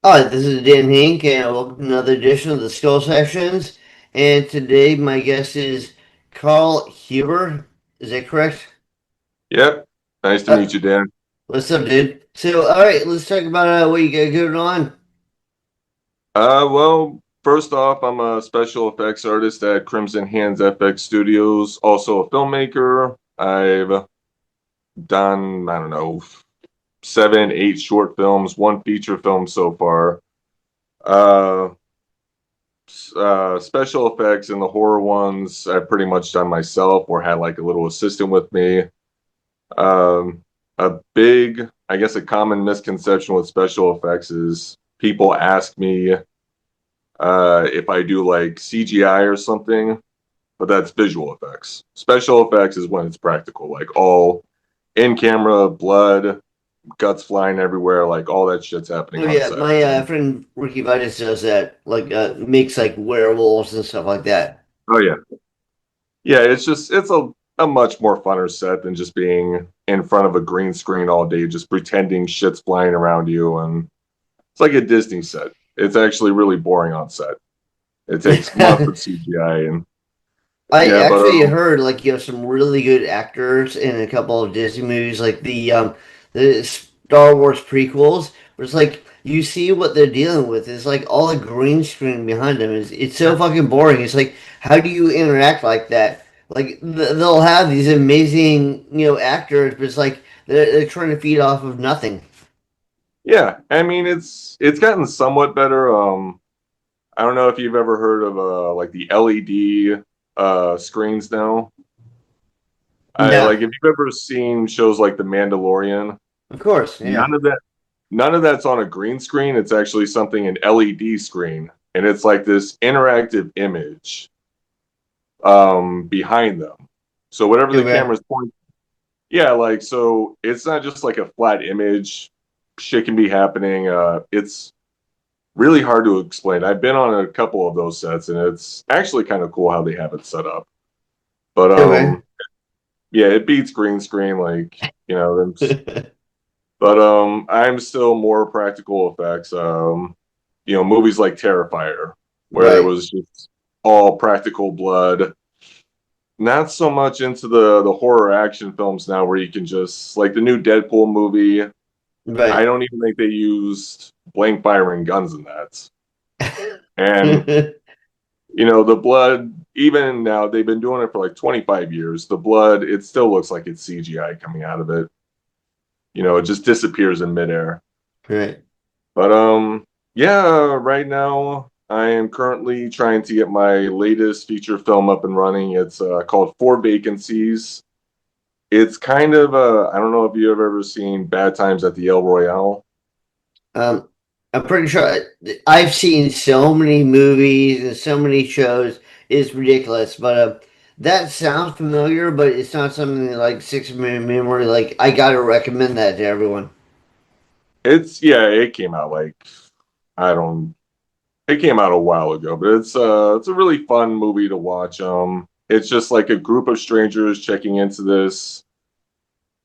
Hi, this is Dan Henk, and welcome to another edition of the Skull Sessions. And today, my guest is Karl Huber. Is that correct? Yep. Nice to Uh, meet you, Dan. what's up, dude? So, all right, let's talk about what you got going on. Well, first off, I'm a special effects artist at Crimson Hands FX Studios, also a filmmaker. I've done, I don't know, seven, eight short films, one feature film so far. Uh, Special effects in the horror ones, I've pretty much done myself or had like a little assistant with me. Um, a big, I guess, a common misconception with special effects is people ask me if I do like CGI or something, but that's visual effects. Special effects is when it's practical, like all in camera, blood, guts flying everywhere, like all that shit's happening Oh on yeah, set. my friend Ricky Vitus does that, like makes like werewolves and stuff like that. Oh yeah, yeah. It's a much more funner set than just being in front of a green screen all day, just pretending shit's flying around you, and it's like a Disney set. It's actually really boring on set. It takes months of CGI, and I yeah, but actually heard like you have some really good actors in a couple of Disney movies, like the Star Wars prequels. Where it's like you see what they're dealing with. It's like all the green screen behind them. It's so fucking boring. It's like how do you interact like that? Like they'll have these amazing actors, but it's like they're trying to feed off of nothing. yeah, I mean it's gotten somewhat better. I don't know if you've ever heard of like the LED screens now. I No, like if you've ever seen shows like The Mandalorian, of course, yeah. none of that none of that's on a green screen. It's actually something an LED screen, and it's like this interactive image behind them. So whatever the Okay. camera's pointing, yeah, like so it's not just like a flat image. Shit can be happening. It's really hard to explain. I've been on a couple of those sets, and it's actually kind of cool how they have it set up. But Okay. yeah, it beats green screen, like them. But I'm still more practical effects. Movies like Terrifier, where it Right. was just all practical blood. Not so much into the horror action films now, where you can just like the new Deadpool movie. I Right. don't even think they used blank firing guns in that. And the blood, even now, they've been doing it for like 25 years. The blood, it still looks like it's CGI coming out of it. It just disappears in midair. Right. But yeah, right now I am currently trying to get my latest feature film up and running. It's called Four Vacancies. It's kind of I don't know if you've ever seen Bad Times at the El Royale. Um, I'm pretty sure I've seen so many movies and so many shows. It's ridiculous, but that sounds familiar, but it's not something that, like six minute memory. Like I gotta recommend that to everyone. It's yeah, it came out like I don't it came out a while ago, but it's a really fun movie to watch. It's just like a group of strangers checking into this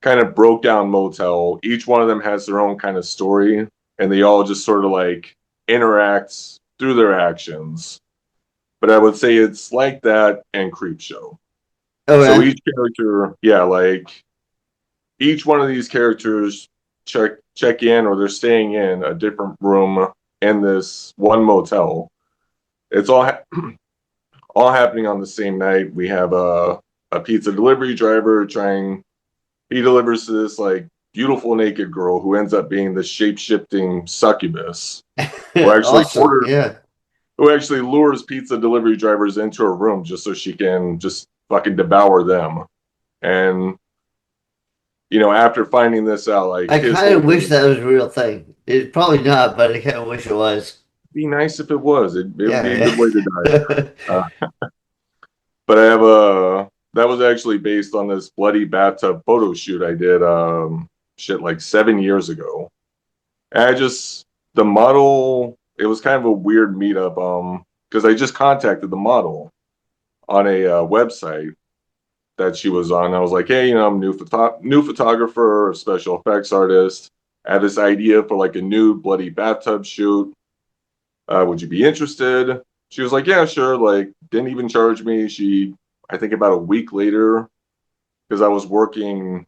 kind of broke down motel. Each one of them has their own kind of story, and they all just sort of like interact through their actions. But I would say it's like that and Creepshow. So Okay. each character, yeah, like each one of these characters check in or they're staying in a different room in this one motel. It's all happening on the same night. We have a pizza delivery driver trying he delivers to this like beautiful naked girl who ends up being the shape shifting succubus who actually Awesome. order Yeah. who actually lures pizza delivery drivers into her room just so she can just fucking devour them. And after finding this out, like I his kind whole of wish thing, that was a real thing. It's probably not, but I kind of wish it was. be nice if it was. It would be a good Yeah. way to die. Yeah. But I have a that was actually based on this bloody bathtub photo shoot I did shit like 7 years ago. And I just the model it was kind of a weird meetup because I just contacted the model on a website that she was on. I was like, hey, I'm a new photographer, special effects artist. I have this idea for like a nude bloody bathtub shoot. Would you be interested? She was like, yeah, sure. Like, didn't even charge me. I think about a week later, because I was working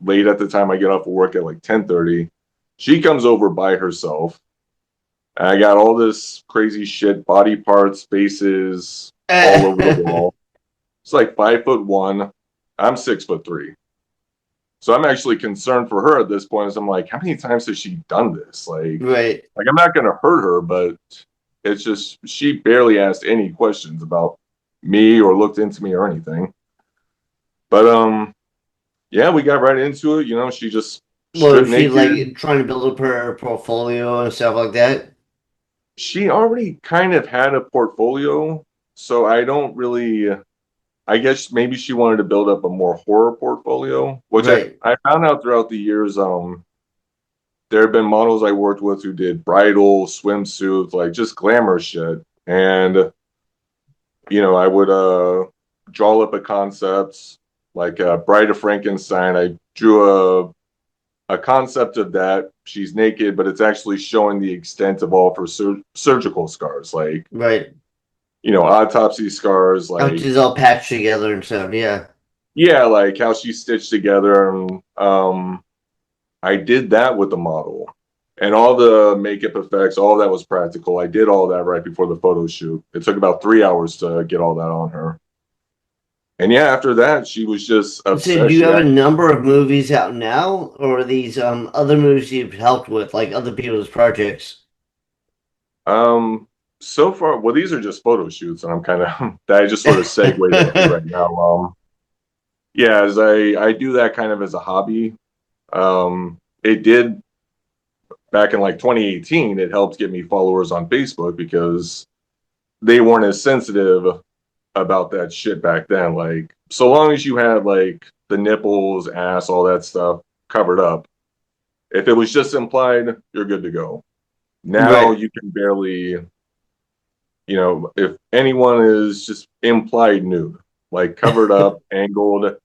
late at the time I get off of work at like 10:30. She comes over by herself. And I got all this crazy shit, body parts, faces all over the wall. It's like 5'1". I'm 6'3". So I'm actually concerned for her at this point. As I'm like, how many times has she done this? Right. Like I'm not gonna hurt her, but it's just she barely asked any questions about me or looked into me or anything. But yeah, we got right into it. You know, she just Well, stripped is she naked. like trying to build up her portfolio and stuff like that? She already kind of had a portfolio, so I don't really. I guess maybe she wanted to build up a more horror portfolio, which Right. I found out throughout the years. There have been models I worked with who did bridal swimsuits, like just glamour shit, and I would draw up a concept like Bride of Frankenstein. I drew a concept of that. She's naked, but it's actually showing the extent of all of her surgical scars, like Right. autopsy scars, Which like is all patched together and stuff. Yeah. yeah, like how she's stitched together. And I did that with the model, and all the makeup effects, all that was practical. I did all that right before the photo shoot. It took about 3 hours to get all that on her. And yeah, after that, she was just So, do obsessed. you She have a act, number of movies out now, or are these other movies you've helped with, like other people's projects? um, so far, well, these are just photo shoots, and I'm kind of that I just sort of segued into right now. Yeah, as I do that kind of as a hobby. It did back in like 2018. It helped get me followers on Facebook because they weren't as sensitive about that shit back then. Like, so long as you had like the nipples, ass, all that stuff covered up, if it was just implied, you're good to go. Now Right. you can barely, if anyone is just implied nude, like covered up, angled,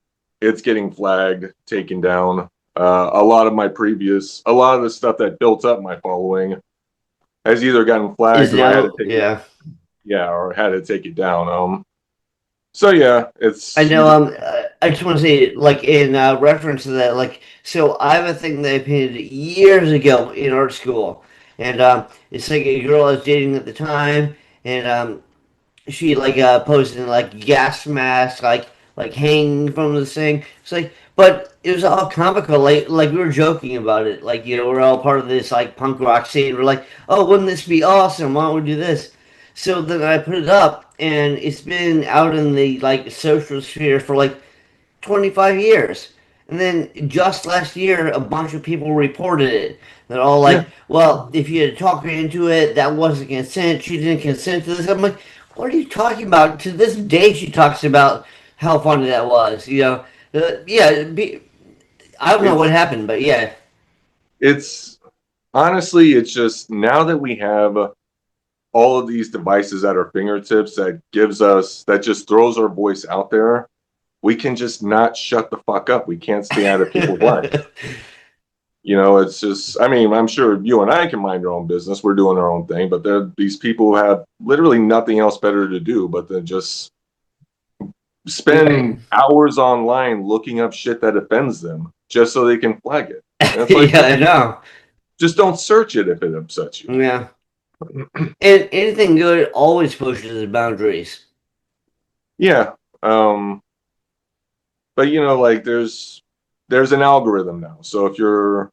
it's getting flagged, taken down. A lot of the stuff that built up my following has either gotten Is flagged or I had to now, take it, yeah. yeah, or had to take it down. So yeah, I it's you know. just I just want to say, like in reference to that, like, so I have a thing that I painted years ago in art school, and it's like a girl I was dating at the time, and she like posted in like gas mask, like hanging from the thing. It's like, but it was all comical. Like we were joking about it. Like we're all part of this like punk rock scene. We're like, oh, wouldn't this be awesome? Why don't we do this? So then I put it up, and it's been out in the like social sphere for like 25 years. And then just last year, a bunch of people reported it. They're all yeah. like, well, if you had talked her into it, that wasn't consent. She didn't consent to this. I'm like, what are you talking about? To this day, she talks about how funny that was. Yeah, I don't know what It's happened, but yeah. it's honestly, it's just now that we have all of these devices at our fingertips that just throws our voice out there, we can just not shut the fuck up. We can't stay out of people's lives. It's just, I mean, I'm sure you and I can mind our own business. We're doing our own thing, but there are these people who have literally nothing else better to do but to just Right. spend hours online looking up shit that offends them just so they can flag it. And it's like, Yeah, I know. just don't search it if it upsets you. Yeah. And anything good always pushes the boundaries. Yeah. But like there's an algorithm now. So if you're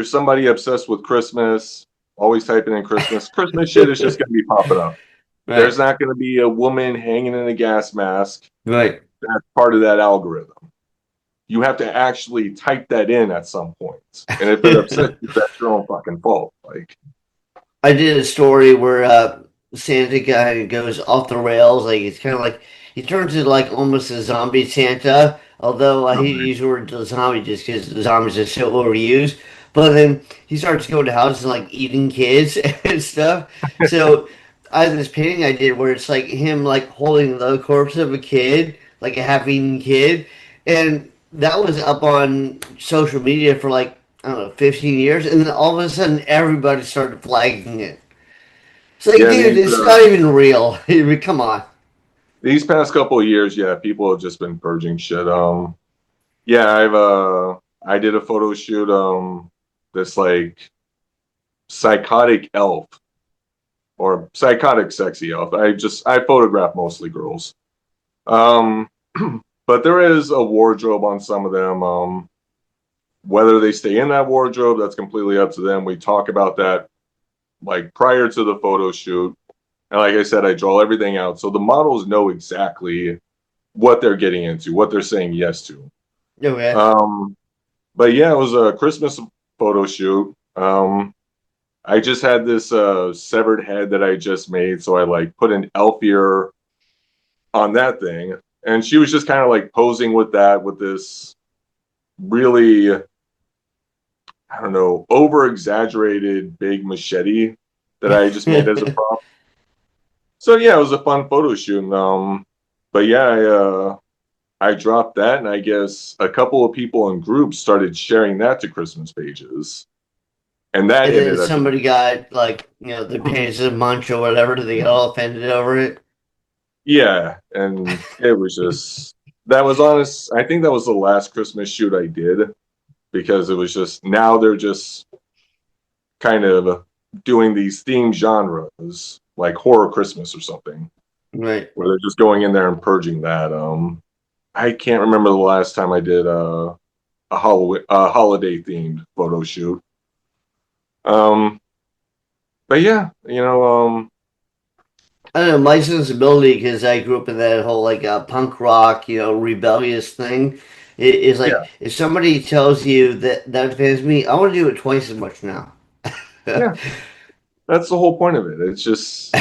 somebody obsessed with Christmas, always typing in Christmas, Christmas shit is just gonna be popping up. There's Right. not gonna be a woman hanging in a gas mask. Right. That's part of that algorithm. You have to actually type that in at some point. And if it upsets you, that's your own fucking fault. Like, I did a story where Santa guy goes off the rails. Like it's kind of like he turns into like almost a zombie Santa. Although no, he used the word zombie just because the zombies are so overused. But then he starts going to houses and like eating kids and stuff. So I have this painting I did where it's like him like holding the corpse of a kid, like a half-eaten kid, and that was up on social media for like I don't know, 15 years, and then all of a sudden everybody started flagging it. It's like, Yeah, dude, it's not even real. I mean, come on. these past couple of years, yeah, people have just been purging shit. Yeah, I did a photo shoot, this like psychotic elf or psychotic sexy elf. I photograph mostly girls. Um, but there is a wardrobe on some of them. Whether they stay in that wardrobe, that's completely up to them. We talk about that like prior to the photo shoot. And like I said, I draw everything out. So the models know exactly what they're getting into, what they're saying yes to. Okay. Um, but yeah, it was a Christmas photo shoot. I just had this severed head that I just made, so I like put an elf ear on that thing, and she was just kind of like posing with that with this really, I don't know, over exaggerated big machete that I just made as a prop. So yeah, it was a fun photo shoot. But yeah, I dropped that, and I guess a couple of people in groups started sharing that to Christmas pages, and that And then ended up being somebody got like, the pages of munch or whatever, they get all offended over it. yeah, and it was just that was honest. I think that was the last Christmas shoot I did because it was just now they're just kind of doing these theme genres like horror Christmas or something Right. where they're just going in there and purging that. I can't remember the last time I did a holiday themed photo shoot. Um, but yeah, I don't know, my sensibility, because I grew up in that whole like punk rock, rebellious thing, is like yeah, if somebody tells you that offends me, I want to do it twice as much now. yeah, that's the whole point of it. It's just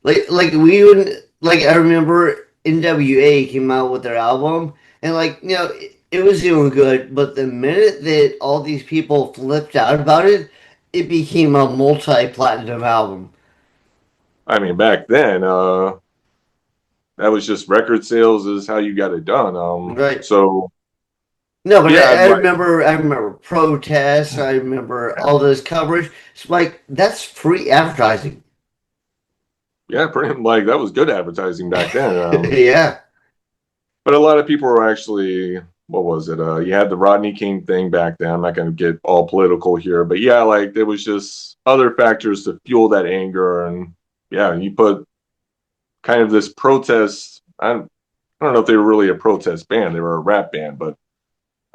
like we would like I remember NWA came out with their album, and like it was doing good, but the minute that all these people flipped out about it, it became a multi-platinum album. I mean, back then, that was just record sales is how you got it done. Right. So No, but yeah, I remember protests. I remember all this coverage. It's like that's free advertising. yeah, pretty like that was good advertising back then. Yeah. But a lot of people were actually, what was it? You had the Rodney King thing back then. I'm not going to get all political here, but yeah, like there was just other factors to fuel that anger, and yeah, you put kind of this protest. I don't know if they were really a protest band; they were a rap band, but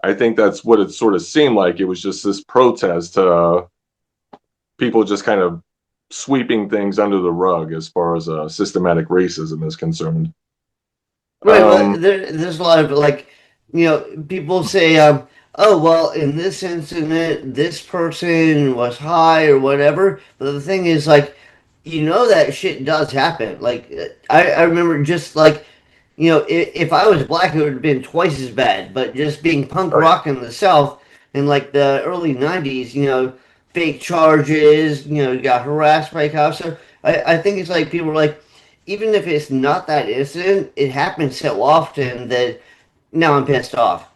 I think that's what it sort of seemed like. It was just this protest, people just kind of sweeping things under the rug as far as systematic racism is concerned. Right, but Um, there's a lot of like, people say, oh, well, in this incident, this person was high or whatever. But the thing is, like, that shit does happen. Like, I remember just like, if I was black, it would have been twice as bad. But just being punk oh, rock in the South in like the early '90s, fake charges, you got harassed by cops. So I think it's like people are like, even if it's not that incident, it happens so often that now I'm pissed off.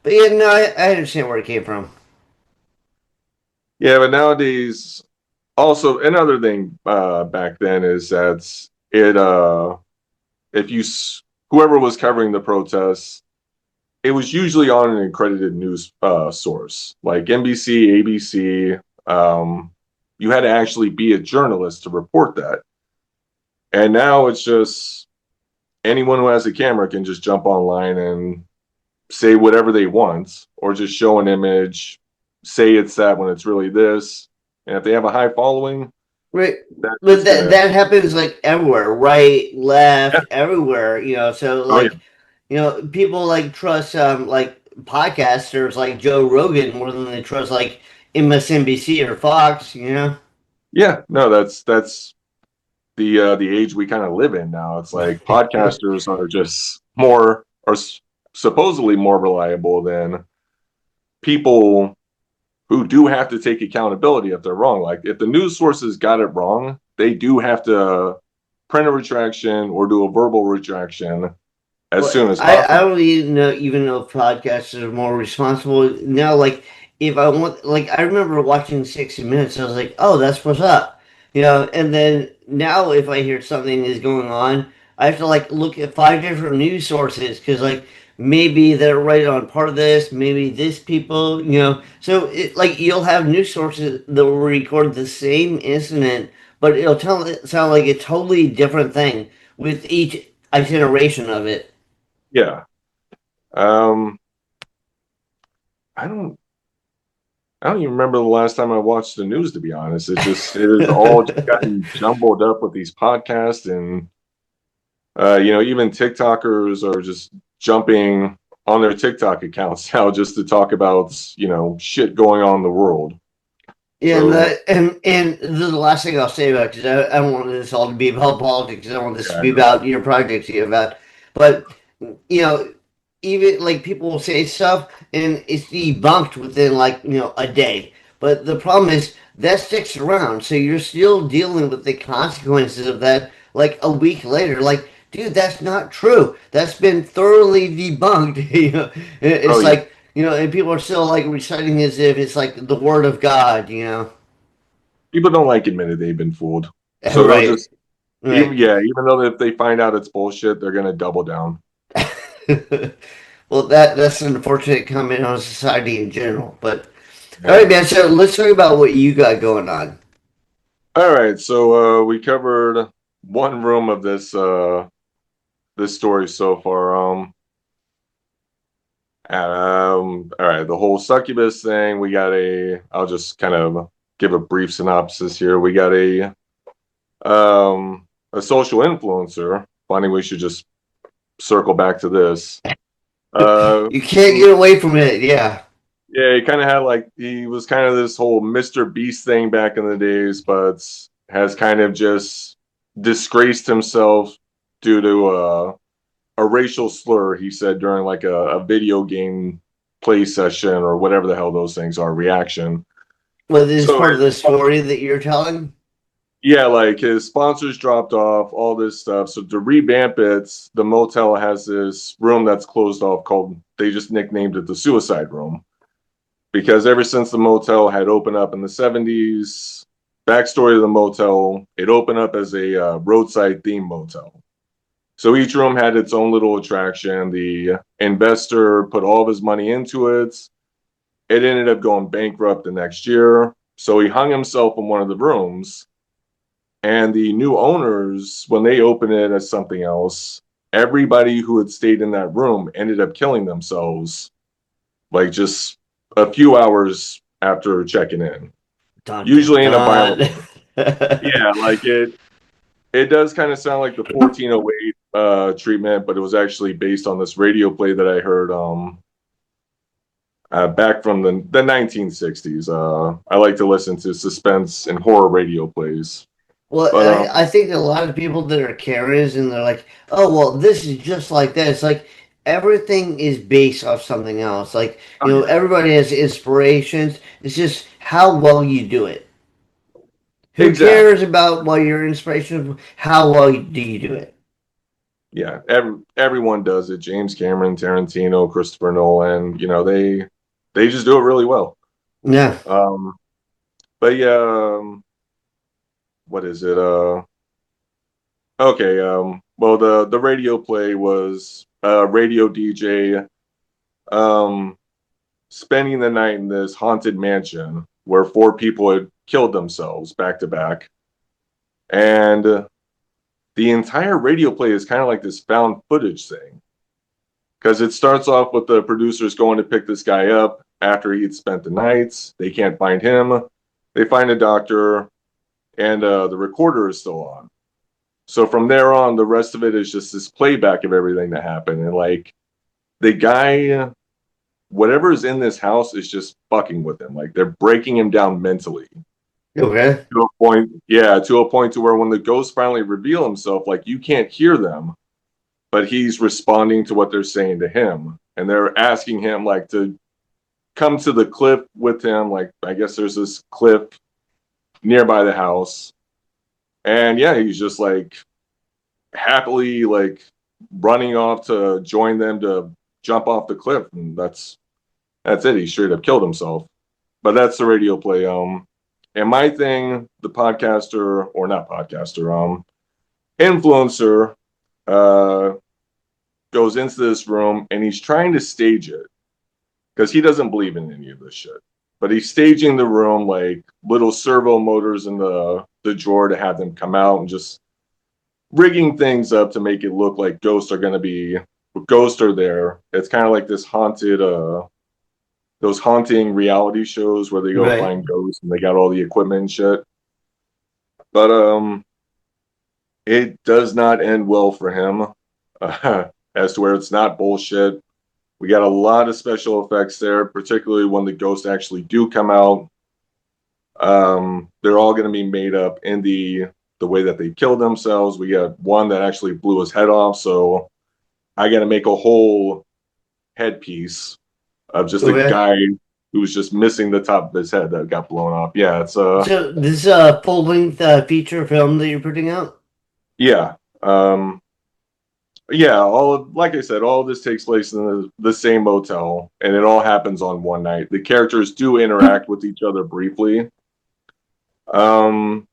But yeah, no, I understand where it came from. yeah, but nowadays, also another thing back then is that it if you whoever was covering the protests, it was usually on an accredited news source like NBC, ABC. Um, you had to actually be a journalist to report that, and now it's just anyone who has a camera can just jump online and say whatever they want, or just show an image, say it's that when it's really this, and if they have a high following, Right. that's But just that gonna. that happens like everywhere, right, Yeah. left, everywhere, so Oh yeah. like, people like trust like podcasters like Joe Rogan more than they trust like MSNBC or Fox. Yeah, no, that's the age we kind of live in now. It's like podcasters are just more are supposedly more reliable than people who do have to take accountability if they're wrong. Like if the news sources got it wrong, they do have to print a retraction or do a verbal retraction as Well, soon as I possible. don't even know if podcasters are more responsible now. Like if I want, like, I remember watching 60 Minutes, I was like, oh, that's what's up, and then now if I hear something is going on, I have to like look at five different news sources because like maybe they're right on part of this, maybe this people, so it like you'll have news sources that will record the same incident, but it'll tell it sound like a totally different thing with each iteration of it. Yeah. Um, I don't I don't even remember the last time I watched the news, to be honest. It is all just gotten jumbled up with these podcasts and even TikTokers are just jumping on their TikTok accounts now just to talk about, shit going on in the world. Yeah, and So, the last thing I'll say about because I don't want this all to be about politics. I don't want this yeah, to I be know. about your projects you about, but you know, even like people will say stuff and it's debunked within like a day. But the problem is that sticks around, so you're still dealing with the consequences of that like a week later. Like, dude, that's not true. That's been thoroughly debunked. Oh It's yeah. like and people are still like reciting as if it's like the word of God. People don't like admitting they've been fooled. So they'll Right, just right. even though if they find out it's bullshit, they're gonna double down. Well, that's an unfortunate comment on society in general. But all Yeah. right, man. So let's talk about what you got going on. All right, so we covered one room of this story so far. All right, the whole succubus thing. I'll just kind of give a brief synopsis here. We got a social influencer. Funny, we should just circle back to this. Uh, You can't who, get away from it. Yeah. yeah, he kind of had like he was kind of this whole Mr. Beast thing back in the days, but has kind of just disgraced himself due to a racial slur he said during like a video game play session or whatever the hell those things are, reaction. Well, this is So part of the story that you're telling. yeah, like his sponsors dropped off, all this stuff. So to revamp it, the motel has this room that's closed off called, they just nicknamed it the suicide room. Because ever since the motel had opened up in the 70s, backstory of the motel, it opened up as a roadside theme motel. So each room had its own little attraction. The investor put all of his money into it. It ended up going bankrupt the next year. So he hung himself in one of the rooms. And the new owners, when they opened it as something else, everybody who had stayed in that room ended up killing themselves, like just a few hours after checking in, Dun dun usually in a violent dun. way. Yeah, like it does kind of sound like the 1408 treatment, but it was actually based on this radio play that I heard back from the 1960s. I like to listen to suspense and horror radio plays. Well, But I think a lot of people that are Karens and they're like, oh, well, this is just like that. It's like everything is based off something else. Like, oh yeah, everybody has inspirations. It's just how well you do it. Who exactly. cares about what your inspiration? How well do you do it? Yeah, everyone does it. James Cameron, Tarantino, Christopher Nolan, they just do it really well. Yeah. Um, but yeah, what is it? Okay, well the radio play was a radio DJ um spending the night in this haunted mansion where four people had killed themselves back to back. And the entire radio play is kind of like this found footage thing because it starts off with the producers going to pick this guy up after he had spent the nights. They can't find him. They find a doctor, and the recorder is still on. So from there on, the rest of it is just this playback of everything that happened. And like the guy, whatever is in this house is just fucking with him. Like they're breaking him down mentally Okay. to a point. Yeah, to a point to where when the ghosts finally reveal himself, like you can't hear them, but he's responding to what they're saying to him. And they're asking him like to come to the cliff with him. Like I guess there's this cliff nearby the house. And yeah, he's just like happily like running off to join them to jump off the cliff. And that's it. He straight up killed himself. but that's the radio play. And my thing, the podcaster or not podcaster, influencer, uh, goes into this room and he's trying to stage it because he doesn't believe in any of this shit. But he's staging the room like little servo motors in the drawer to have them come out and just rigging things up to make it look like ghosts are there. It's kind of like this haunted those haunting reality shows where they go Right. find ghosts and they got all the equipment and shit. But it does not end well for him. As to where it's not bullshit. We got a lot of special effects there, particularly when the ghosts actually do come out. They're all going to be made up in the way that they killed themselves. We got one that actually blew his head off, so I got to make a whole headpiece of just a Okay. guy who was just missing the top of his head that got blown off. Yeah, it's So this is a full length feature film that you're putting out? yeah. Yeah, like I said, all of this takes place in the same motel, and it all happens on one night. The characters do interact with each other briefly. Um,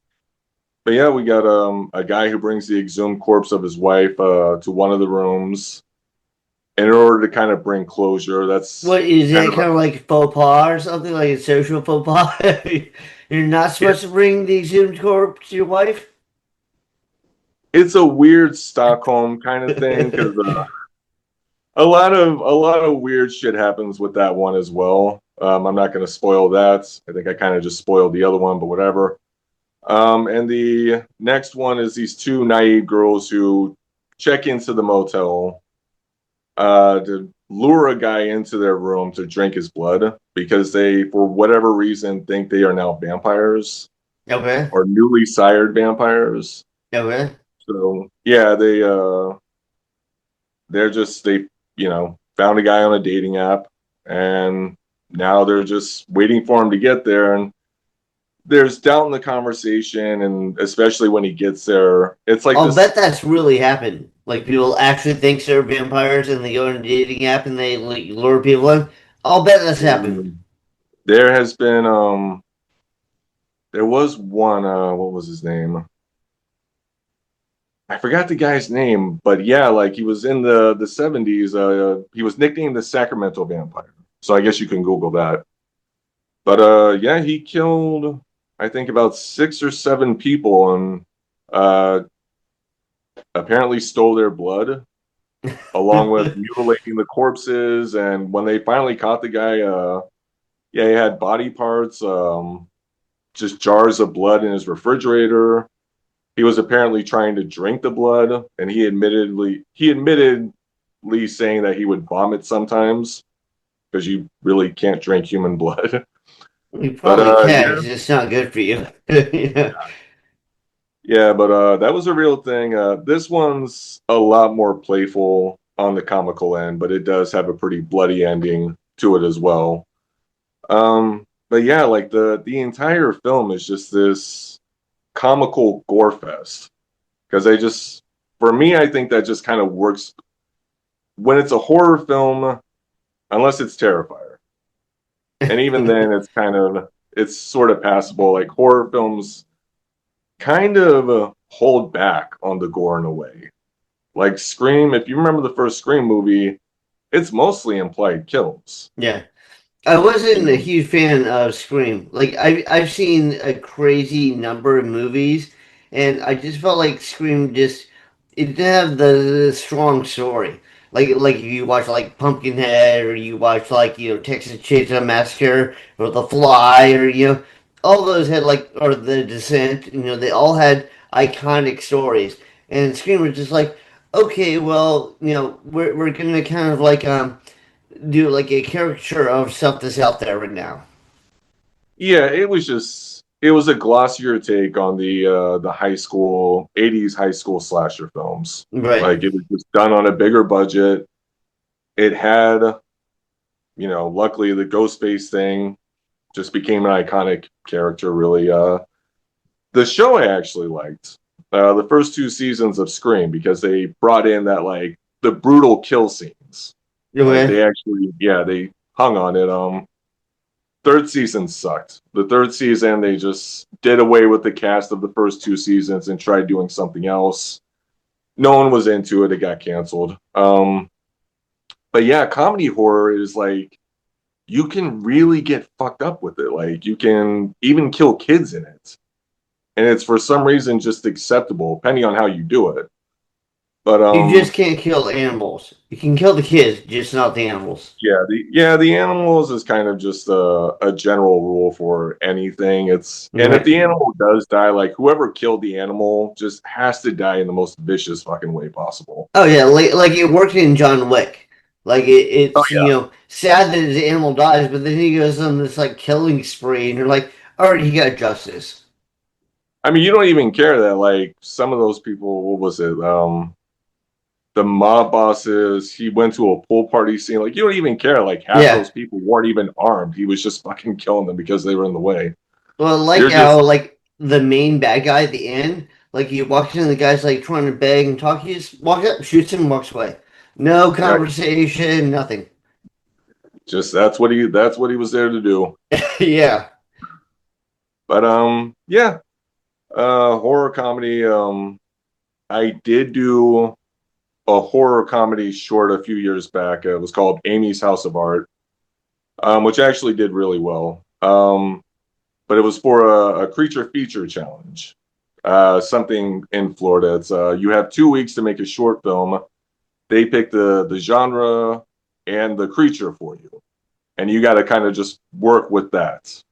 but yeah, we got a guy who brings the exhumed corpse of his wife to one of the rooms in order to kind of bring closure. That's What is kind it, of kind of like faux pas or something, like a social faux pas? You're not supposed to bring the exhumed corpse to your wife? it's a weird Stockholm kind of thing because a lot of weird shit happens with that one as well. I'm not going to spoil that. I think I kind of just spoiled the other one, but whatever. And the next one is these two naive girls who check into the motel to lure a guy into their room to drink his blood because they, for whatever reason, think they are now vampires Okay. or newly sired vampires. Okay. So yeah, they found a guy on a dating app and now they're just waiting for him to get there and there's doubt in the conversation and especially when he gets there it's like I'll this. bet that's really happened. Like people actually think they're vampires and they go on a dating app and they like, lure people in. I'll bet that's happened. There has been there was one what was his name, I forgot the guy's name, but yeah, like he was in the 70s. He was nicknamed the Sacramento Vampire, so I guess you can Google that. But yeah, he killed I think about 6 or 7 people and uh apparently stole their blood along with mutilating the corpses. And when they finally caught the guy, yeah, he had body parts, just jars of blood in his refrigerator. He was apparently trying to drink the blood, and he admittedly saying that he would vomit sometimes because you really can't drink human blood. You But probably can. yeah, It's just not good for you. Yeah. yeah, but that was a real thing. This one's a lot more playful on the comical end, but it does have a pretty bloody ending to it as well. But yeah, like the entire film is just this comical gore fest because for me, I think that just kind of works when it's a horror film, unless it's Terrifier, and even then, it's sort of passable. Like horror films kind of hold back on the gore in a way. Like Scream, if you remember the first Scream movie, it's mostly implied kills. Yeah. I You wasn't a know? huge fan of Scream. Like I've seen a crazy number of movies, and I just felt like Scream just it didn't have the strong story. Like if you watch like Pumpkinhead or you watch like Texas Chainsaw Massacre or The Fly or all those had like or The Descent. They all had iconic stories, and Scream was just like okay, well we're gonna kind of like do like a caricature of stuff that's out there right now. Yeah, it was a glossier take on the high school 80s high school slasher films. Right. Like it was just done on a bigger budget. It had, luckily the Ghostface thing just became an iconic character really. The show I actually liked. The first 2 seasons of Scream because they brought in that like the brutal kill scenes. Like Okay. they actually, yeah, they hung on it. third season sucked. The third season, they just did away with the cast of the first two seasons and tried doing something else. No one was into it. It got canceled. But yeah, comedy horror is like you can really get fucked up with it. Like you can even kill kids in it, and it's for some reason just acceptable, depending on how you do it. But You just can't kill animals. You can kill the kids, just not the animals. the animals is kind of just a general rule for anything. It's and if Right. the animal does die, like whoever killed the animal just has to die in the most vicious fucking way possible. Oh yeah, like it worked in John Wick. Like Oh it's sad that his animal dies, but then he goes on this like killing spree, and you're like, all right, he got justice. I mean, you don't even care that like some of those people, what was it? The mob bosses, he went to a pool party scene. Like you don't even care. Like half Yeah. those people weren't even armed. He was just fucking killing them because they were in the way. Well, like You're how just like the main bad guy at the end, like he walks in, the guy's like trying to beg and talk, he just walks up, shoots him, and walks away. No right. conversation, nothing. Just that's what he was there to do. Yeah. But yeah, horror comedy. I did do a horror comedy short a few years back. It was called Amy's House of Art, which actually did really well. But it was for a creature feature challenge, something in Florida. It's you have 2 weeks to make a short film. They pick the genre and the creature for you, and you got to kind of just work with that.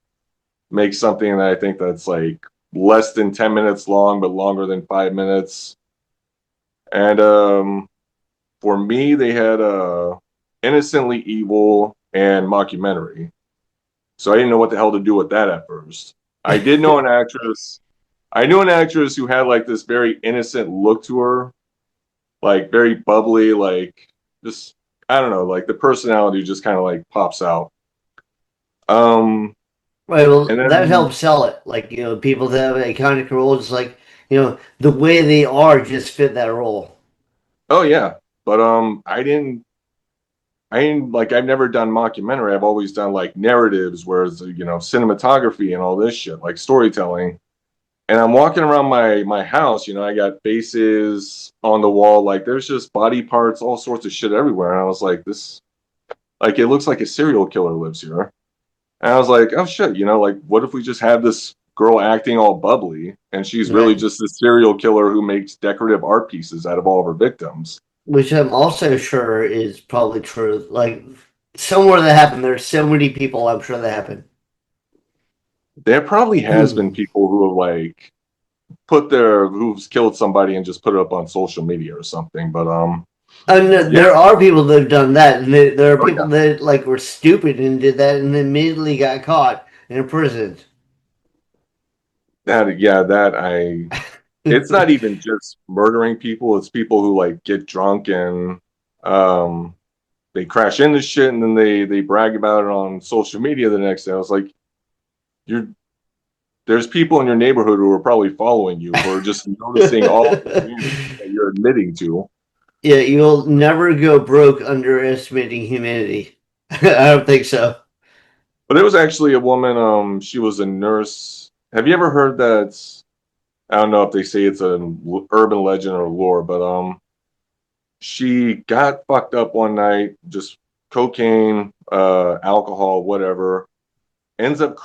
Make something that I think that's like less than 10 minutes long, but longer than 5 minutes. And for me, they had Innocently Evil and Mockumentary. So I didn't know what the hell to do with that at first. I did know an actress. I knew an actress who had like this very innocent look to her, like very bubbly, like just I don't know, like the personality just kind of like pops out. Um, Right, well, and that then helps sell it. Like, people that have iconic roles, like, the way they are just fit that role. oh yeah, but I ain't like I've never done mockumentary. I've always done like narratives, whereas cinematography and all this shit, like storytelling. And I'm walking around my house, I got faces on the wall, like there's just body parts, all sorts of shit everywhere. And I was like, this like it looks like a serial killer lives here. And I was like, oh shit, like what if we just have this girl acting all bubbly and she's really Right. just a serial killer who makes decorative art pieces out of all of her victims? Which I'm also sure is probably true. Like, somewhere that happened, there's so many people I'm sure that happened. There probably has been people who have like who've killed somebody and just put it up on social media or something. But And yeah, there are people that have done that, and there are oh people yeah, that like were stupid and did that, and immediately got caught and imprisoned. that I. It's not even just murdering people; it's people who like get drunk and um they crash into shit and then they brag about it on social media the next day. I was like, you're there's people in your neighborhood who are probably following you who are just noticing all the insanity that you're admitting to. Yeah, you'll never go broke underestimating humanity. I don't think so. But it was actually a woman. She was a nurse. Have you ever heard that? I don't know if they say it's an urban legend or lore, but she got fucked up one night, just cocaine, alcohol, whatever. Ends up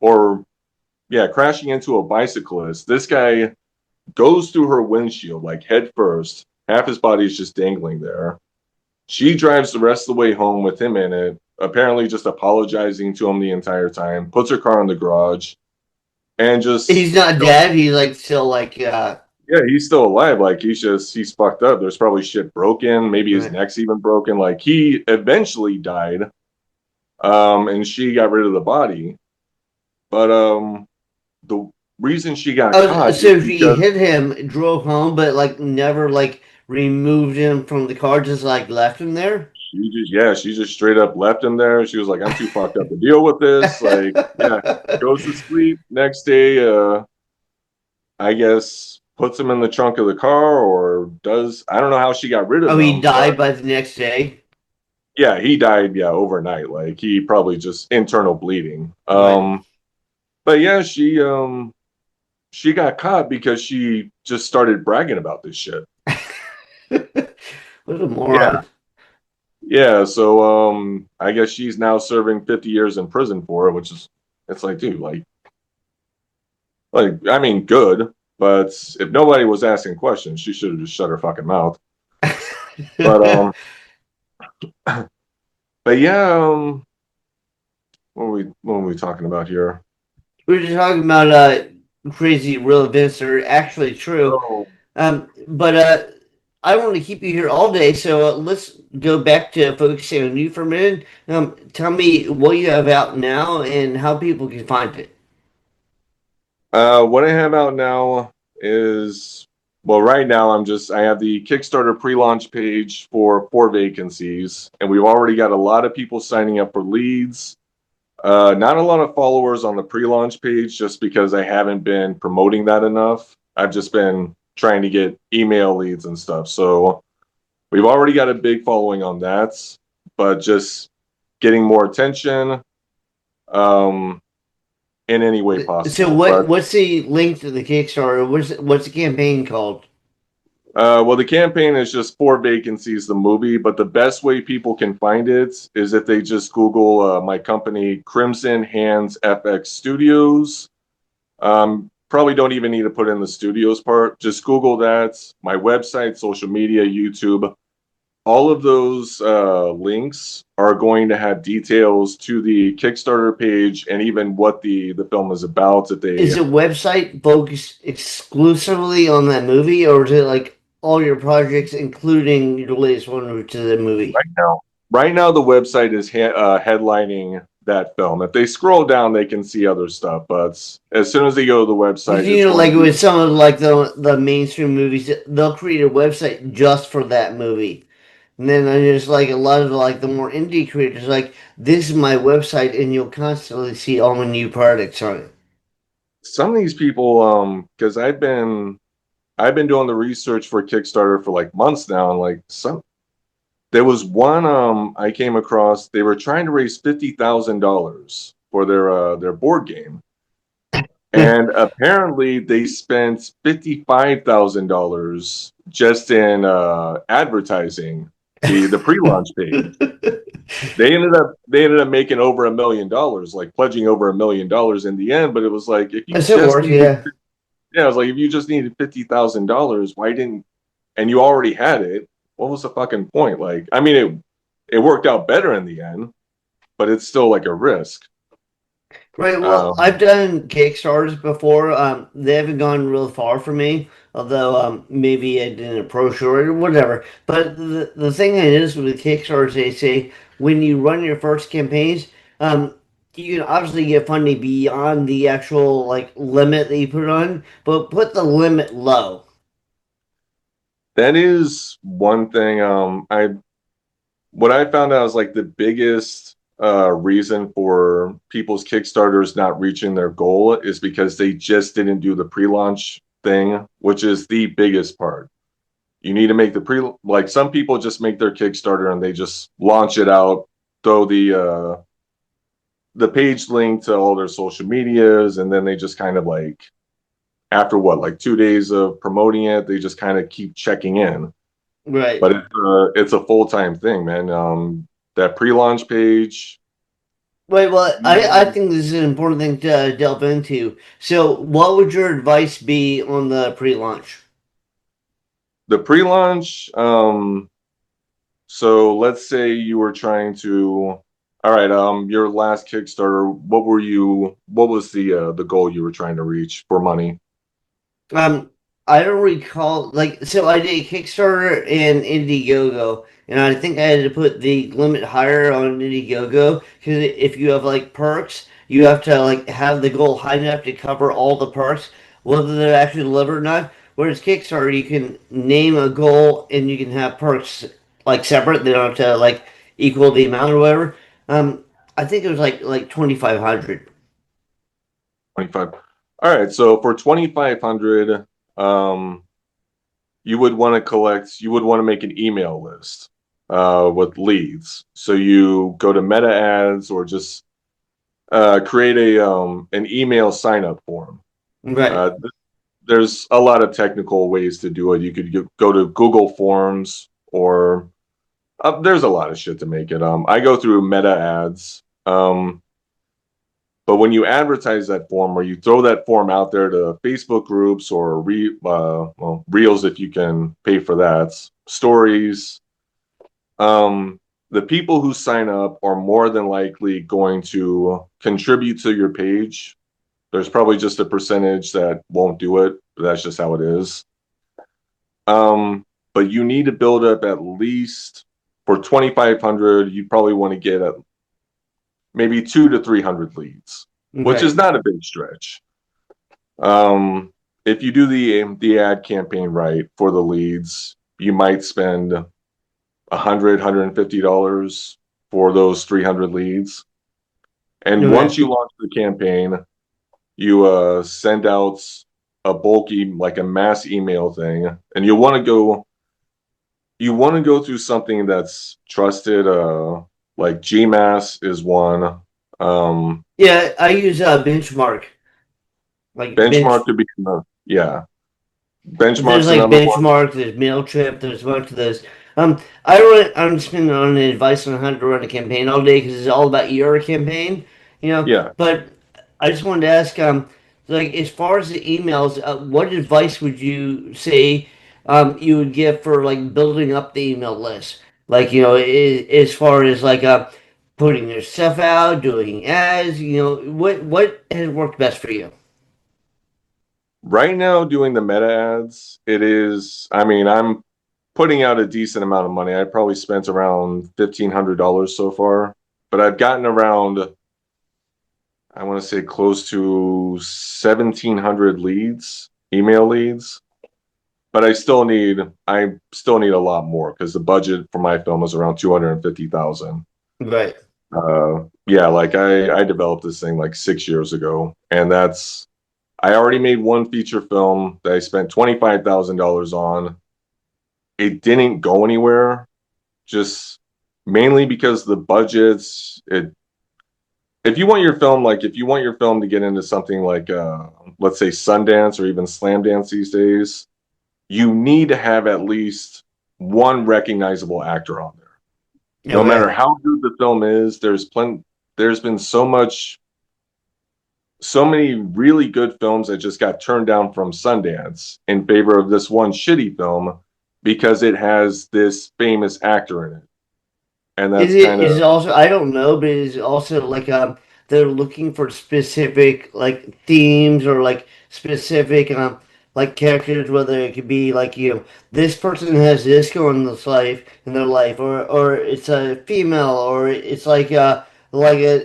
or crashing into a bicyclist. This guy goes through her windshield like head first. Half his body is just dangling there. She drives the rest of the way home with him in it, apparently just apologizing to him the entire time, puts her car in the garage, and just, He's not dead. He's like still like yeah, he's still alive. Like, he's fucked up. There's probably shit broken. Maybe his right. neck's even broken. Like, he eventually died, and she got rid of the body. But the reason she got Oh, caught so is she because hit him, drove home, but like never like removed him from the car, just like left him there. she just straight up left him there. She was like, I'm too fucked up to deal with this. Like, yeah, goes to sleep. Next day, I guess puts him in the trunk of the car or I don't know how she got rid of Oh, he him, but died by the next day. Yeah, he died, yeah, overnight. Like he probably just internal bleeding. Right. But yeah, she got caught because she just started bragging about this shit. What a Yeah. moron. Yeah, so I guess she's now serving 50 years in prison for it, which is it's like, dude, like I mean good, but if nobody was asking questions, she should have just shut her fucking mouth. But but yeah, what were we talking about here? We were just talking about crazy real events that are actually true. Oh, But I don't want to keep you here all day, so let's go back to focusing on you for a minute. Tell me what you have out now and how people can find it. what I have out now is well, right now I have the Kickstarter pre-launch page for 4 vacancies, and we've already got a lot of people signing up for leads. Not a lot of followers on the pre-launch page just because I haven't been promoting that enough. I've just been trying to get email leads and stuff. So we've already got a big following on that, but just getting more attention um, in any way So possible. But what's the link to the Kickstarter? What's the campaign called? well, the campaign is just 4 vacancies, the movie. But the best way people can find it is if they just Google my company, Crimson Hands FX Studios. Probably don't even need to put in the studios part. Just Google that. My website, social media, YouTube, all of those links are going to have details to the Kickstarter page and even what the film is about. If they Is the website focused exclusively on that movie, or is it like all your projects, including your latest one, which is a movie? right now, right now the website is headlining that film. If they scroll down, they can see other stuff. But as soon as they go to the Because website, you it's know, going to like be with some of like the mainstream movies, they'll create a website just for that movie. And then there's like a lot of like the more indie creators, like this is my website, and you'll constantly see all my new products on it. some of these people. Because I've been doing the research for Kickstarter for like months now, and like some there was one I came across. They were trying to raise $50,000 for their board game, and apparently they spent $55,000 just in advertising the pre-launch page. They ended up making over $1 million, like pledging over $1 million in the end. But it was like if you That's it just worth, needed, yeah. yeah, I was like if you just needed $50,000, why didn't and you already had it? What was the fucking point? Like, I mean, it worked out better in the end, but it's still like a risk. Right. Well, Um, I've done Kickstarters before. They haven't gone real far for me, although maybe I didn't approach or whatever. But the thing is with Kickstarters, they say when you run your first campaigns, um, you can obviously get funding beyond the actual like limit that you put on, but put the limit low. that is one thing. I what I found out is like the biggest reason for people's Kickstarters not reaching their goal is because they just didn't do the pre-launch thing, which is the biggest part. You need to make the pre like some people just make their Kickstarter and they just launch it out, throw the page link to all their social medias, and then they just kind of like after what like 2 days of promoting it, they just kind of keep checking in. Right. But it's a full time thing, man. That pre launch page. Right. Well, I think this is an important thing to delve into. So, what would your advice be on the pre-launch? The pre launch. So let's say you were trying to. All right. Your last Kickstarter. What was the goal you were trying to reach for money? Um, I don't recall so I did Kickstarter and Indiegogo, and I think I had to put the limit higher on Indiegogo because if you have like perks, you have to like have the goal high enough to cover all the perks, whether they're actually delivered or not. Whereas Kickstarter, you can name a goal and you can have perks like separate. They don't have to like equal the amount or whatever. I think it was like 2,500. 25. All right. So for 2,500, um, you would want to make an email list. with leads. So you go to meta ads or just create a an email sign up form. Right. Uh, there's a lot of technical ways to do it. You could go to Google Forms or there's a lot of shit to make it. I go through meta ads. But when you advertise that form or you throw that form out there to Facebook groups or reels if you can pay for that, stories, um, the people who sign up are more than likely going to contribute to your page. There's probably just a percentage that won't do it, but that's just how it is. But you need to build up at least for 2,500, you probably want to get at maybe 200 to 300 leads, which is Right. not a big stretch. If you do the ad campaign right for the leads, you might spend $150 for those 300 leads. And once Okay. you launch the campaign, you send out a bulky, like a mass email thing, and you want to go through something that's trusted. Like GMass is one. Yeah, I use benchmark. Like Benchmark bench could be yeah. There's Benchmark's like another one. benchmark, there's Mailchimp, there's a bunch of those. I'm spending on advice on how to run a campaign all day because it's all about your campaign, you know. Yeah. But I just wanted to ask, like as far as the emails, what advice would you say you would give for like building up the email list? Like as far as like putting your stuff out, doing ads, what has worked best for you? Right now, doing the meta ads, it is, I mean, I'm putting out a decent amount of money. I probably spent around $1,500 so far, but I've gotten around, I want to say close to 1,700 leads, email leads. But I still need a lot more because the budget for my film was around 250,000. Right. Yeah, like I developed this thing like 6 years ago, and I already made one feature film that I spent $25,000 on. It didn't go anywhere, just mainly because the budgets. If you want your film, like if you want your film to get into something like, let's say Sundance or even Slam Dance these days, you need to have at least one recognizable actor on there. No matter Okay. how good the film is, there's been so many really good films that just got turned down from Sundance in favor of this one shitty film because it has this famous actor in it. And Is that's it kind is of it also I don't know, but is it also like they're looking for specific like themes or like specific like characters, whether it could be like this person has this going in this life in their life, or it's a female, or it's like an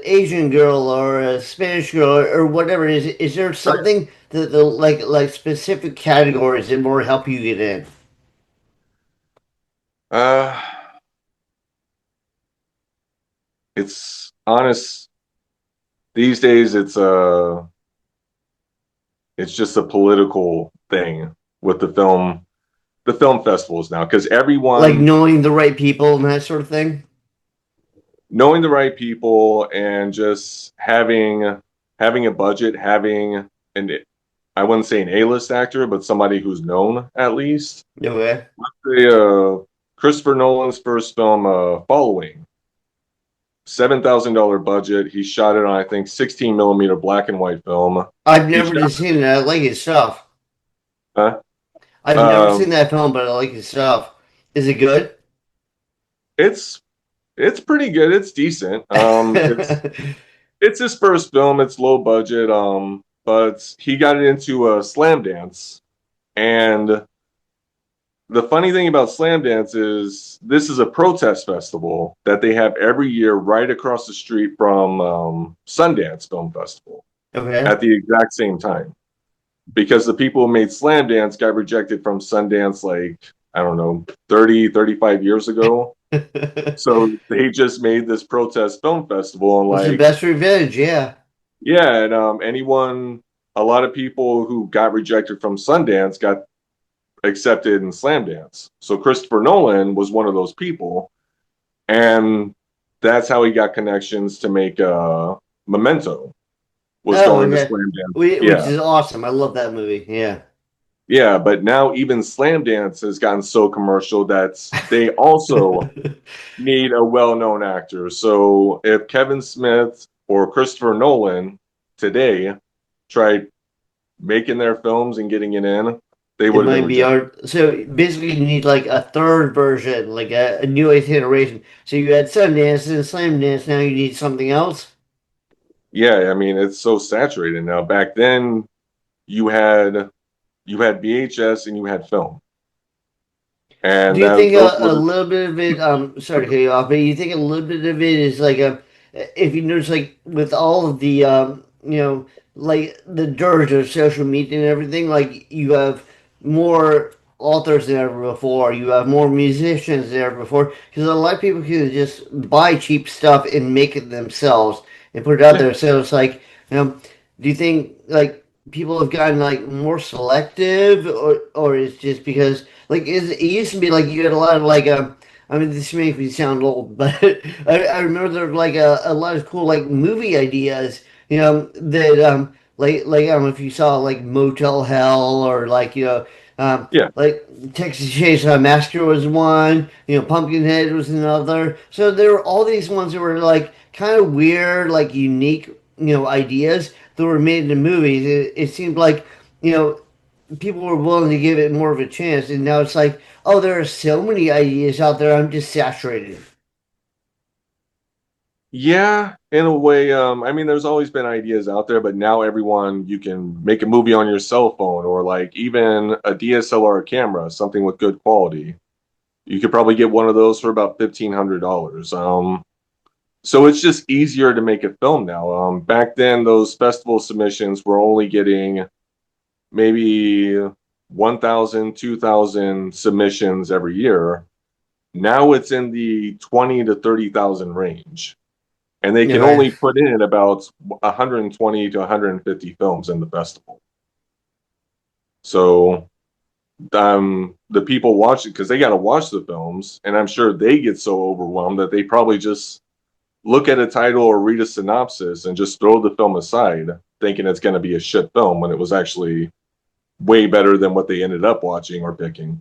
Asian girl or a Spanish girl or whatever it is. Is there right. something that the like specific categories that more help you get in? Uh, it's honest. These days, it's just a political thing with the film festivals now, because Like everyone knowing the right people and that sort of thing? knowing the right people and just having a budget, having an I wouldn't say an A-list actor, but somebody who's known at least. Okay. Say, Christopher Nolan's first film, Following, $7,000 budget. He shot it on, I think, 16 millimeter black and white film. I've He never shot, just seen it. I like his stuff. uh, I've never um, seen that film, but I like his stuff. Is it good? it's it's pretty good. It's decent. It's his first film. It's low budget. But he got it into a slam dance, and the funny thing about Slam Dance is this is a protest festival that they have every year right across the street from Sundance Film Festival Okay. at the exact same time. Because the people who made Slam Dance got rejected from Sundance like, I don't know, 30, 35 years ago. So they just made this protest film festival and It's the like, best revenge, yeah. yeah, and a lot of people who got rejected from Sundance got accepted in Slam Dance. So Christopher Nolan was one of those people. And that's how he got connections to make Memento was Oh, going to okay. Slam Dance. Which Yeah. is awesome. I love that movie. Yeah. Yeah, but now even Slam Dance has gotten so commercial that they also need a well-known actor. So if Kevin Smith or Christopher Nolan today tried making their films and getting it in, they It would have been might be rejected. art. So basically, you need like a third version, like a new iteration. So you had Sundance and Slam Dance. Now you need something else. Yeah, I mean it's so saturated now. Back then, you had you had VHS and you had film, Do and you that think those a were little bit of it, sorry to cut you off, but you think a little bit of it is like if you notice like with all of the, like the dirge of social media and everything, like you have more authors than ever before, you have more musicians than ever before, because a lot of people can just buy cheap stuff and make it themselves and put it out yeah. there. So it's like, you know, do you think like people have gotten like more selective, or it's just because like it used to be like you had a lot of like I mean this makes me sound old, but I remember there were like a lot of cool like movie ideas, that like I don't know if you saw like Motel Hell or like Yeah. like Texas Chainsaw Massacre was one, Pumpkinhead was another. So there were all these ones that were like kind of weird, like unique, ideas that were made into movies. It seemed like you know people were willing to give it more of a chance, and now it's like, oh, there are so many ideas out there. I'm just saturated. Yeah, in a way, I mean, there's always been ideas out there, but now everyone, you can make a movie on your cell phone or like even a DSLR camera, something with good quality. You could probably get one of those for about $1,500. So it's just easier to make a film now. Back then, those festival submissions were only getting maybe 1,000, 2,000 submissions every year. Now it's in the 20 to 30,000 range, and they can Okay. only put in about 120 to 150 films in the festival. So the people watch it because they got to watch the films, and I'm sure they get so overwhelmed that they probably just look at a title or read a synopsis and just throw the film aside, thinking it's going to be a shit film when it was actually way better than what they ended up watching or picking.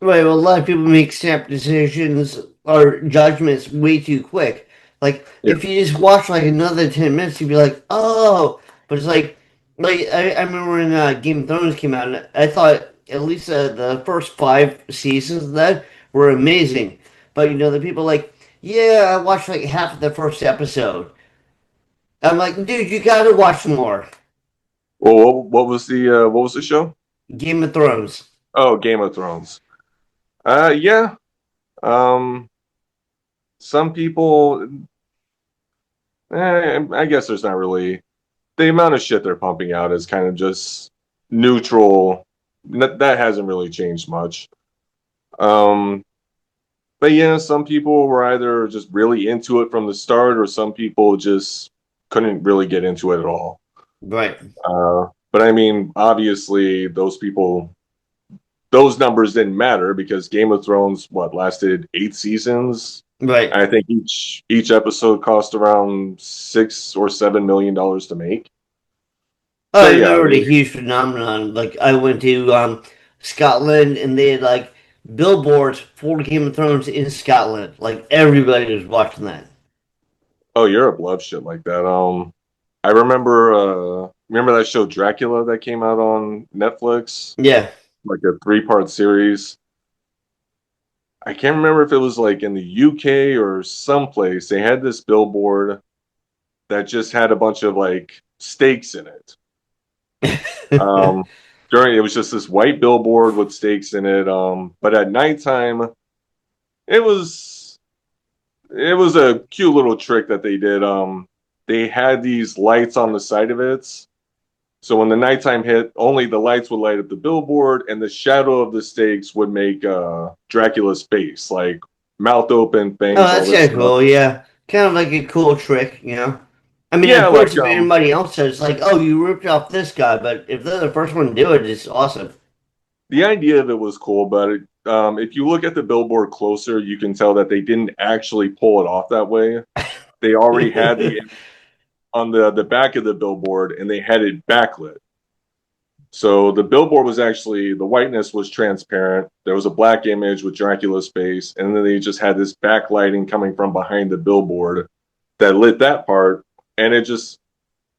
Right. Well, a lot of people make snap decisions or judgments way too quick. Like Yeah. if you just watch like another 10 minutes, you'd be like, oh. But it's like I remember when Game of Thrones came out, and I thought at least the first 5 seasons of that were amazing. But the people like, yeah, I watched like half of the first episode. I'm like, dude, you gotta watch more. Well, what was the show? Game of Thrones. Oh, Game of Thrones. Yeah. Um, some people, I guess there's not really the amount of shit they're pumping out is kind of just neutral. That hasn't really changed much. Um, but yeah, some people were either just really into it from the start, or some people just couldn't really get into it at all. Right. But I mean, obviously, those numbers didn't matter because Game of Thrones, what, lasted 8 seasons? Right. I think each episode cost around $6 or $7 million to make. Oh, So I yeah, remember the huge phenomenon. Like I went to Scotland, and they had like billboards for Game of Thrones in Scotland. Like everybody was watching that. oh, Europe loves shit like that. I remember that show Dracula that came out on Netflix, Yeah. like a three-part series. I can't remember if it was like in the UK or someplace. They had this billboard that just had a bunch of like stakes in it. Um, during it was just this white billboard with stakes in it. But at nighttime, it was it was a cute little trick that they did. They had these lights on the side of it. So when the nighttime hit, only the lights would light up the billboard, and the shadow of the stakes would make Dracula's face, like mouth open, Oh, fangs, all that's this kind of stuff. cool. Yeah, kind of like a cool trick. I mean, Yeah, of like course, if anybody else says like, "Oh, you ripped off this guy," but if they're the first one to do it, it's awesome. the idea of it was cool, but if you look at the billboard closer, you can tell that they didn't actually pull it off that way. They already had the on the back of the billboard, and they had it backlit. So the billboard was actually the whiteness was transparent. There was a black image with Dracula's face, and then they just had this backlighting coming from behind the billboard that lit that part, and it just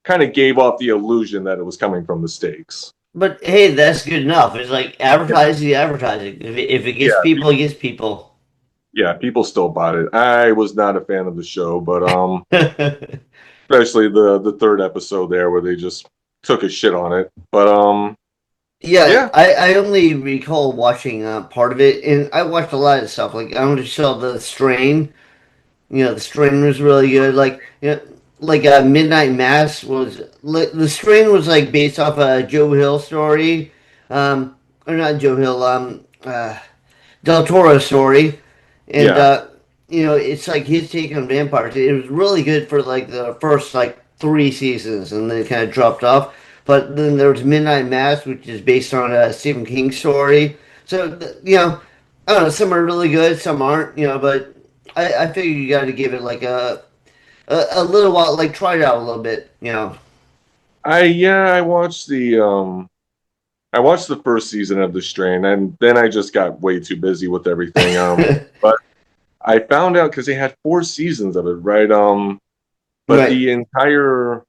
kind of gave off the illusion that it was coming from the stakes. But hey, that's good enough. It's like Yeah, advertising, advertising. If it gets yeah, people, it gets people. yeah. People still bought it. I was not a fan of the show, but especially the third episode there where they just took a shit on it. But Yeah, yeah, I only recall watching part of it, and I watched a lot of stuff. Like I only saw the Strain. The Strain was really good. Like Midnight Mass was. Like, the Strain was like based off a Joe Hill story, or not Joe Hill. Del Toro story, and yeah, it's like his take on vampires. It was really good for like the first like 3 seasons, and then it kind of dropped off. But then there was Midnight Mass, which is based on a Stephen King story. So I don't know. Some are really good, some aren't. But I figure you got to give it like a little while, like try it out a little bit. I watched the first season of The Strain, and then I just got way too busy with everything. But I found out because they had 4 seasons of it, right? But Right. the entire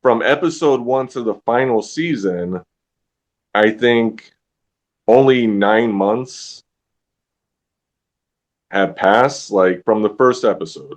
from episode one to the final season, I think only 9 months have passed, like from the first episode.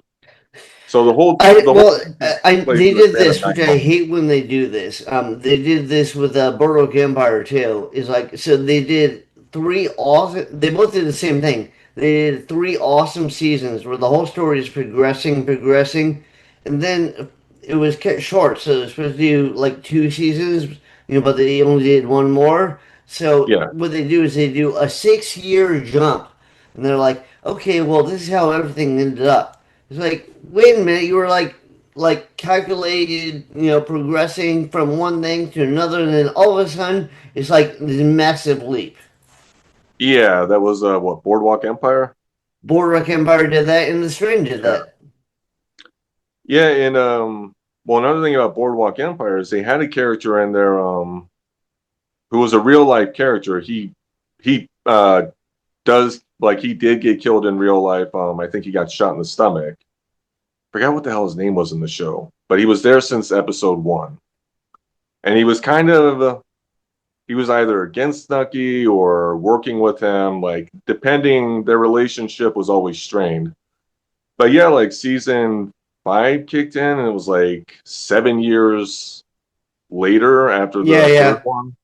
So I the whole well, season plays they in the did span of this, nine which I months. hate when they do this. They did this with Boardwalk Empire too. Is like so they did three awesome. They both did the same thing. They did 3 awesome seasons where the whole story is progressing, progressing, and then it was cut short. So they're supposed to do like 2 seasons, but they only did one more. So Yeah, what they do is they do a 6 year jump, and they're like, okay, well, this is how everything ended up. It's like, wait a minute, you were like calculated, progressing from one thing to another, and then all of a sudden it's like this massive leap. yeah, that was what Boardwalk Empire. Boardwalk Empire did that, and the Strain did Yeah, that. yeah, and well, another thing about Boardwalk Empire is they had a character in there who was a real life character. He does like he did get killed in real life. I think he got shot in the stomach. Forgot what the hell his name was in the show, but he was there since episode one, and he was kind of he was either against Snooky or working with him, like depending. Their relationship was always strained. But yeah, like season five kicked in, and it was like 7 years later after Yeah, the third yeah, one.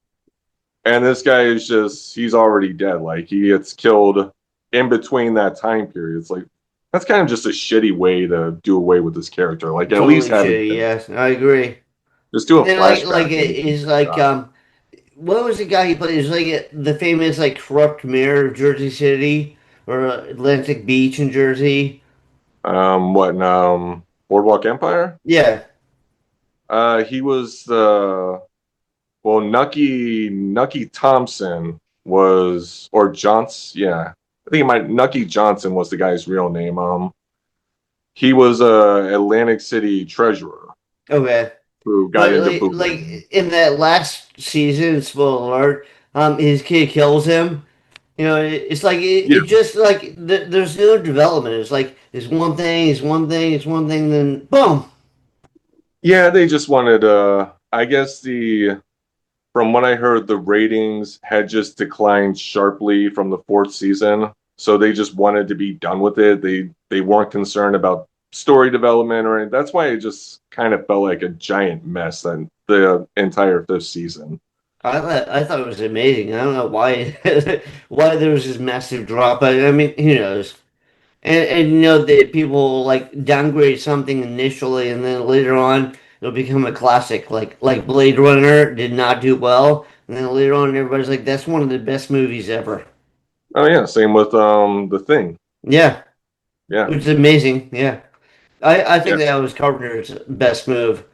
And this guy is he's already dead. Like he gets killed in between that time period. It's like, that's kind of just a shitty way to do away with this character. Like at least totally have it, shitty. Yes, I agree. just do And a then like flashback it when he is like died. what was the guy he played? It was like the famous like corrupt mayor of Jersey City or Atlantic Beach in Jersey. What, Boardwalk Empire? Yeah, He was, well, Nucky Thompson was, or Johnson, yeah. I think Nucky Johnson was the guy's real name. He was a Atlantic City treasurer okay. who got But into bootlegging. like in that last season, spoiler alert, his kid kills him. It's like Yeah, it just like there's no development. It's like it's one thing, it's one thing, it's one thing, then boom. yeah. They just wanted. I guess from what I heard, the ratings had just declined sharply from the fourth season, so they just wanted to be done with it. They weren't concerned about story development or anything. That's why it just kind of felt like a giant mess then the entire fifth season. I thought it was amazing. I don't know why why there was this massive drop. I mean, who knows? And that people like downgrade something initially, and then later on it'll become a classic. Like Blade Runner did not do well, and then later on everybody's like, that's one of the best movies ever. Oh yeah, same with the thing. Yeah, Yeah, which is amazing. Yeah, I yeah. think that was Carpenter's best move.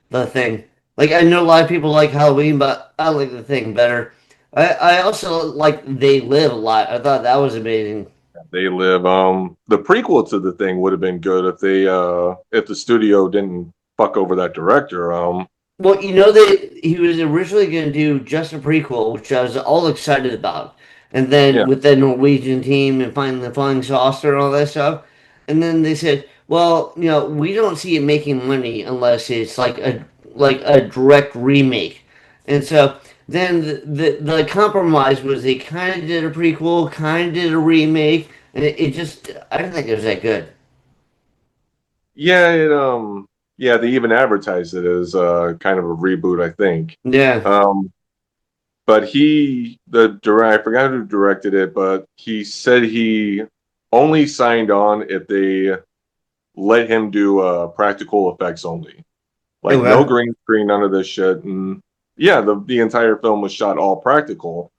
The Thing. Like I know a lot of people like Halloween, but I like The Thing better. I also like They Live a lot. I thought that was amazing. They Live. The prequel to the thing would have been good if the studio didn't fuck over that director. Well, you know that he was originally going to do just a prequel, which I was all excited about, and then Yeah. with the Norwegian team and finding the flying saucer and all that stuff, and then they said, "Well, we don't see it making money unless it's like a direct remake," and so then the compromise was they kind of did a prequel, kind of did a remake, and it just I didn't think it was that good. Yeah, yeah, they even advertised it as kind of a reboot, I think. Yeah. Um but I forgot who directed it, but he said he only signed on if they let him do practical effects only. Like no Okay. green screen, none of this shit. And yeah, the entire film was shot all practical.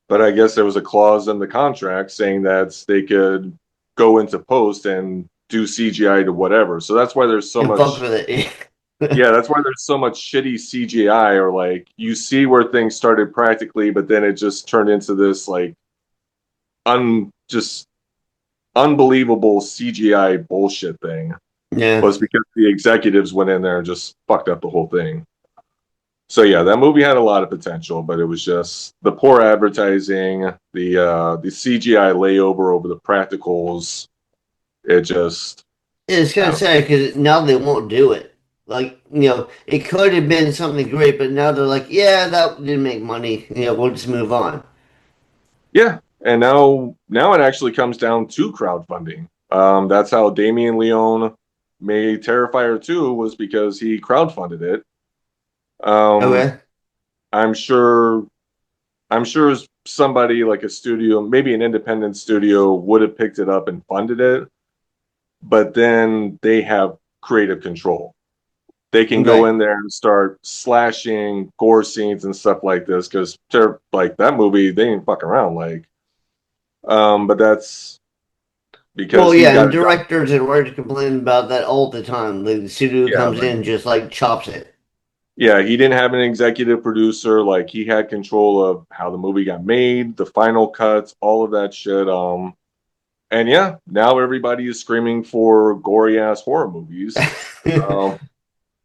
But I guess there was a clause in the contract saying that they could go into post and do CGI to whatever. So that's why there's so And fuck much. with it. Yeah, that's why there's so much shitty CGI, or like you see where things started practically, but then it just turned into this like just unbelievable CGI bullshit thing. Yeah. Was because the executives went in there and just fucked up the whole thing. So yeah, that movie had a lot of potential, but it was just the poor advertising, the CGI layover over the practicals. It just It's kind I of don't know. sad because now they won't do it. Like, it could have been something great, but now they're like, yeah, that didn't make money. We'll just move on. Yeah, and now it actually comes down to crowdfunding. That's how Damien Leone made Terrifier 2 was because he crowdfunded it. Um, Okay. I'm sure I'm sure somebody like a studio, maybe an independent studio, would have picked it up and funded it, but then they have creative control. They can go Right. in there and start slashing gore scenes and stuff like this because they're like that movie, they ain't fucking around. But that's because Well, he yeah, got and it done. directors and writers complain about that all the time. The studio Yeah, comes like in and just like chops it. yeah, he didn't have an executive producer. Like he had control of how the movie got made, the final cuts, all of that shit. And yeah, now everybody is screaming for gory ass horror movies. Um,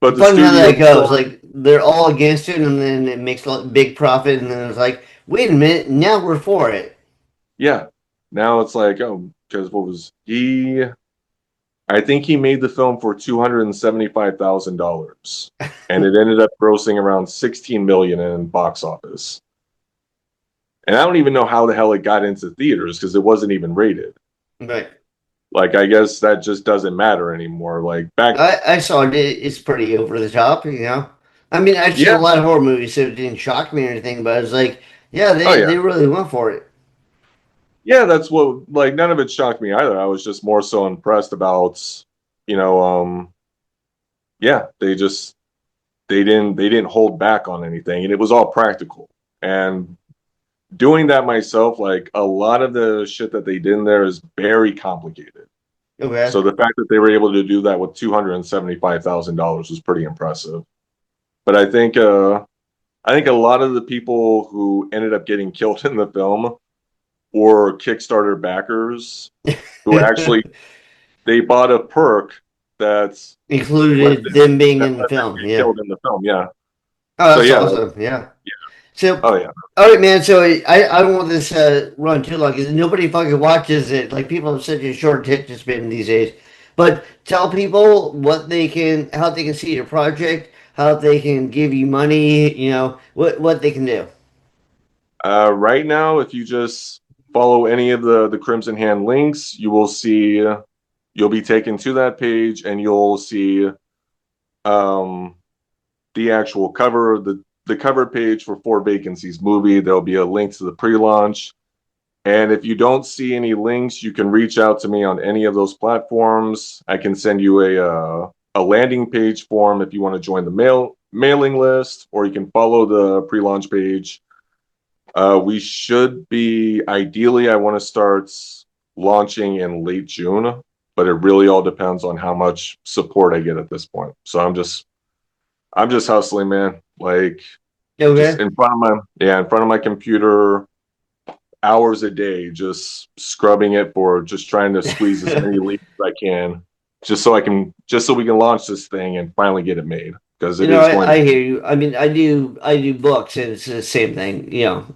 but the Funny how studio that goes. going, Like, they're all against it, and then it makes a big profit, and then it's like, wait a minute, now we're for it. yeah, now it's like, oh, because what was he? I think he made the film for $275,000, and it ended up grossing around 16 million in box office. And I don't even know how the hell it got into theaters because it wasn't even rated. Right. Like, I guess that just doesn't matter anymore. Like back, I saw it. It's pretty over the top. I mean, I've seen a yeah, lot of horror movies, so it didn't shock me or anything, but I was like, yeah, oh they yeah, really went for it. yeah. That's what like none of it shocked me either. I was just more so impressed about, you know, yeah, they didn't hold back on anything, and it was all practical. And doing that myself, like a lot of the shit that they did in there is very complicated. Okay. So the fact that they were able to do that with $275,000 was pretty impressive. But I think a lot of the people who ended up getting killed in the film were Kickstarter backers who actually they bought a perk that's Included them being in the let them film. get Yeah. killed in the film. Yeah. Oh, So that's yeah, awesome. Yeah. So, oh yeah. all right, man. So I don't want this run too long because nobody fucking watches it. Like, people have such a short attention span these days. But tell people how they can see your project, how they can give you money. What they can do. Right now, if you just follow any of the Crimson Hand links, you will see you'll be taken to that page, and you'll see um, the actual cover of the cover page for Vacancies movie. There'll be a link to the pre-launch. And if you don't see any links, you can reach out to me on any of those platforms. I can send you a landing page form if you want to join the mailing list, or you can follow the pre-launch page. We should be ideally. I want to start launching in late June, but it really all depends on how much support I get at this point. So I'm just hustling, man. Like just Okay. in front of in front of my computer, hours a day, just scrubbing it for just trying to squeeze as many leads as I can, just so we can launch this thing and finally get it made because You it know, is going to I be. hear you. I mean, I do books, and it's the same thing,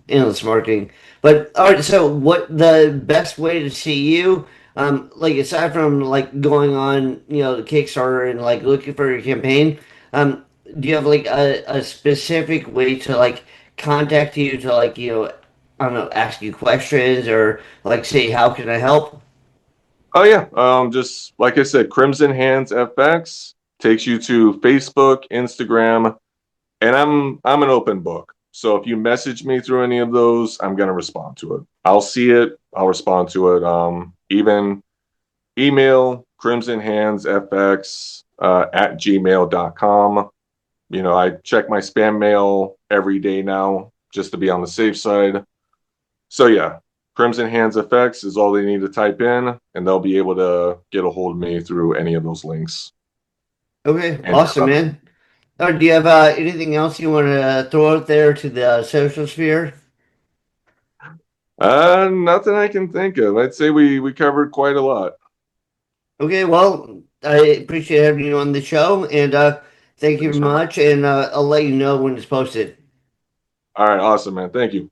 endless marketing. But all right, so what the best way to see you? Like aside from like going on, the Kickstarter and like looking for your campaign, do you have like a specific way to like contact you to like, I don't know, ask you questions or like say, how can I help? Oh yeah, just like I said, Crimson Hands FX takes you to Facebook, Instagram, and I'm an open book. So if you message me through any of those, I'm gonna respond to it. I'll see it, I'll respond to it. Even email crimsonhandsfx at gmail.com. I check my spam mail every day now just to be on the safe side. So yeah, Crimson Hands Effects is all they need to type in, and they'll be able to get a hold of me through any of those links. Okay, And awesome, man. Do you have anything else you want to throw out there to the social sphere? nothing I can think of. I'd say we covered quite a lot. Okay, well, I appreciate having you on the show, and thank you Thanks very very much. much. And I'll let you know when it's posted. All right, awesome, man. Thank you.